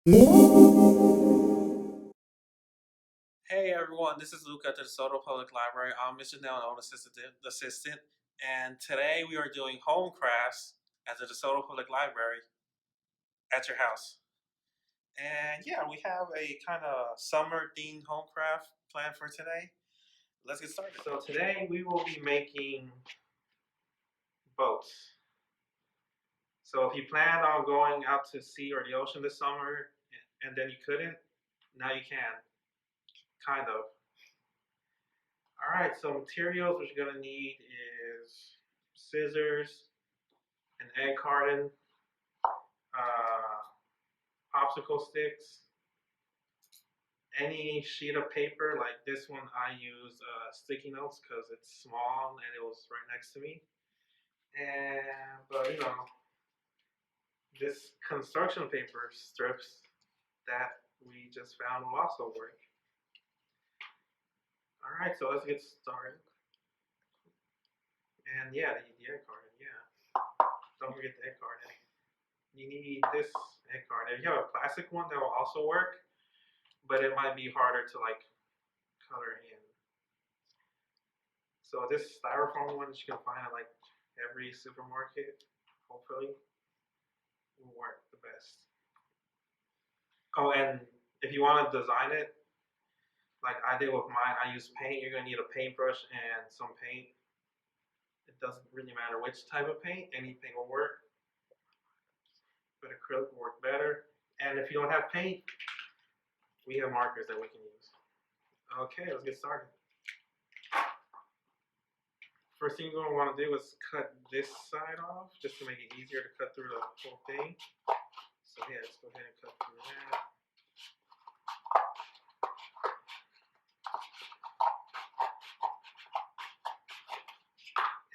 Hey everyone, this is Luca at the DeSoto Public Library. I'm Mr. Now assistant, and today we are doing home crafts at the DeSoto Public Library at your house. And yeah, we have a kind of summer themed home craft planned for today. Let's get started. So today we will be making boats. So if you planned on going out to sea or the ocean this summer and then you couldn't, now you can, kind of. All right, so materials what you're gonna need is scissors, an egg carton, uh, popsicle sticks, any sheet of paper. Like this one, I use sticky notes because it's small and it was right next to me. And but this construction paper strips that we just found will also work. All right, so let's get started. And yeah, the egg carton. Yeah, don't forget the egg carton. You need this egg carton. If you have a plastic one, that will also work, but it might be harder to like color in. So this styrofoam one you can find at like every supermarket, hopefully, will work the best. Oh, and if you want to design it, like I did with mine, I use paint. You're gonna need a paintbrush and some paint. It doesn't really matter which type of paint, anything will work, but acrylic will work better. And if you don't have paint, we have markers that we can use. Okay, let's get started. First thing you're going to want to do is cut this side off, just to make it easier to cut through the whole thing. So yeah, let's go ahead and cut through that.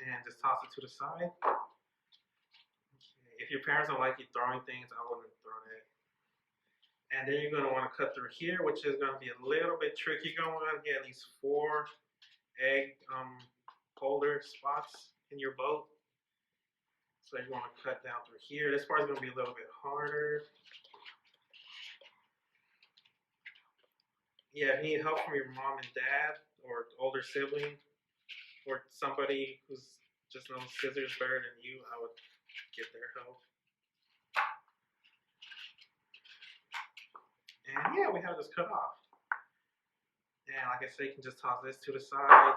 And just toss it to the side. Okay. If your parents don't like you throwing things, I wouldn't throw it. And then you're going to want to cut through here, which is going to be a little bit tricky. You're going to want to get at least 4 egg holder spots in your boat. So you want to cut down through here. This part is going to be a little bit harder. Yeah, if you need help from your mom and dad or older sibling or somebody who's just knows scissors better than you, I would get their help. And yeah, we have this cut off. And like I said, you can just toss this to the side.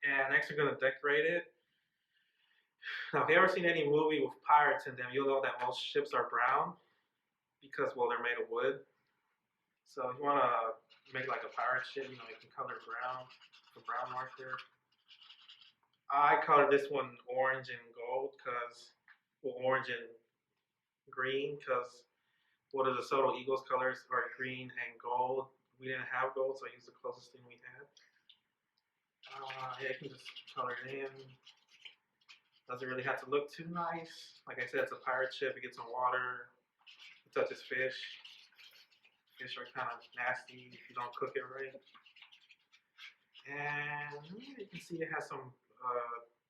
And next we're gonna decorate it. Now, if you ever seen any movie with pirates in them, you'll know that most ships are brown because, well, they're made of wood. So if you wanna make like a pirate ship, you can color brown, the brown marker. I colored this one orange and gold because, well, orange and green because what are the DeSoto Eagles colors are green and gold. We didn't have gold, so I used the closest thing we had. Yeah, you can just color it in. Doesn't really have to look too nice. Like I said, it's a pirate ship. It gets in water. It touches fish. Fish are kind of nasty if you don't cook it right. And yeah, you can see it has some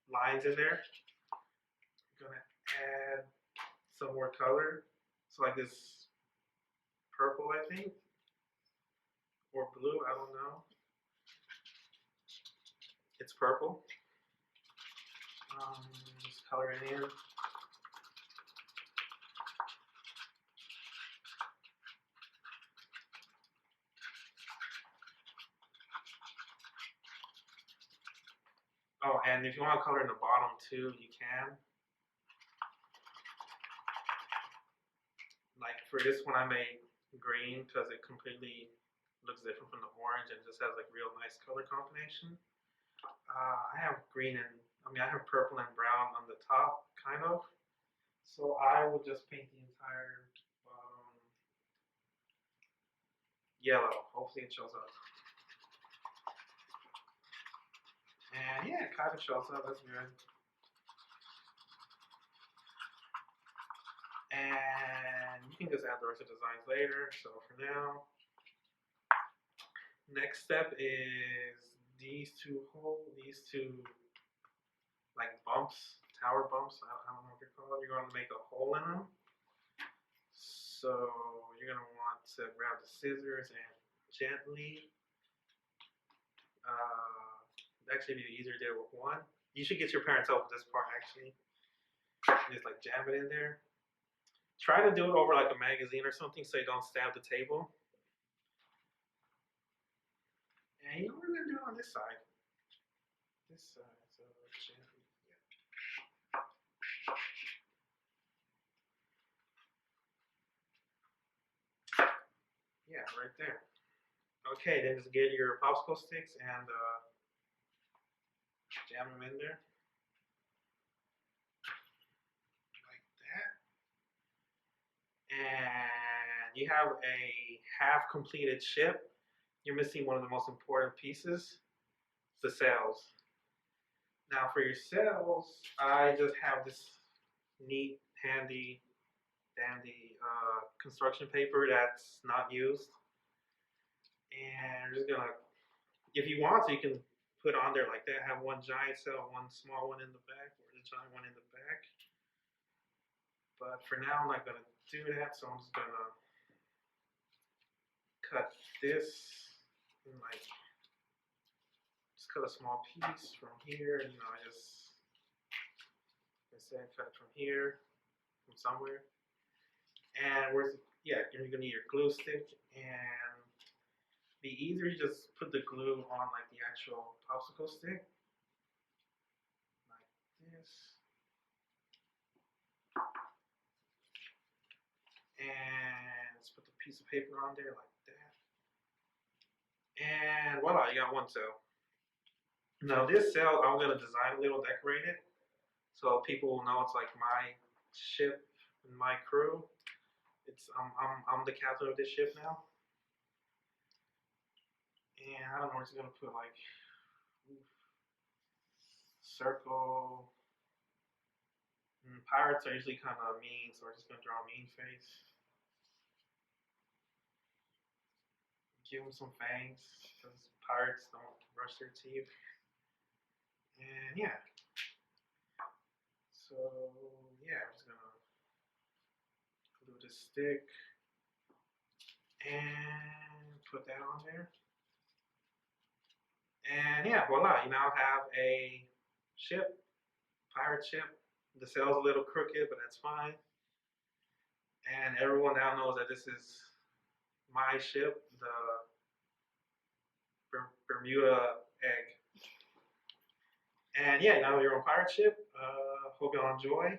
lines in there. I'm gonna add some more color. So like this purple, I think, or blue. I don't know. It's purple. Just color it in. Oh, and if you want to color in the bottom too, you can. Like for this one, I made green because it completely looks different from the orange and just has like real nice color combination. I have green and I have purple and brown on the top, kind of. So I will just paint the entire yellow. Hopefully it shows up. And yeah, it kind of shows up. That's good. And you can just add the rest of the designs later. So for now, next step is these two like bumps, tower bumps. I don't know what they're called. You're going to make a hole in them. So you're gonna want to grab the scissors and gently. Actually, it'd be easier to do it with one. You should get your parents' help with this part actually. Just like jam it in there. Try to do it over like a magazine or something so you don't stab the table. And you know what we're gonna do on this side. This side, so gently. Yeah, right there. Okay, then just get your popsicle sticks and jam them in there like that. And you have a half completed chip. You're missing one of the most important pieces, the cells. Now for your cells, I just have this neat, handy, dandy construction paper that's not used. And we're just gonna, if you want to, you can put on there like that, have one giant cell, one small one in the back, or the giant one in the back. But for now, I'm not gonna do that, so I'm just gonna cut this in like, just cut a small piece from here, and I just, like I said, cut it from here, from somewhere. And where's, yeah, you're gonna need your glue stick, and be easier to just put the glue on like the actual popsicle stick, like this. And let's put the piece of paper on there like that. And voila, you got one cell. Now this cell, I'm gonna design a little, decorate it, so people will know it's like my ship and my crew. It's I'm the captain of this ship now. And I don't know, we're just gonna put like circle. Pirates are usually kind of mean, so we're just gonna draw a mean face. Give them some fangs, because pirates don't brush their teeth. And yeah. So yeah, I'm just gonna glue this stick and put that on there. And yeah, voila, you now have a ship, pirate ship. The sail's a little crooked, but that's fine. And everyone now knows that this is my ship, the Bermuda Egg. And yeah, now you're on pirate ship. Hope y'all enjoy.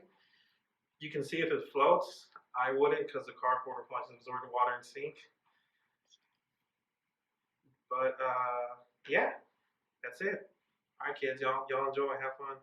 You can see if it floats. I wouldn't, because the cardboard will probably absorb the water and sink. But yeah, that's it. All right, kids, y'all enjoy. Have fun.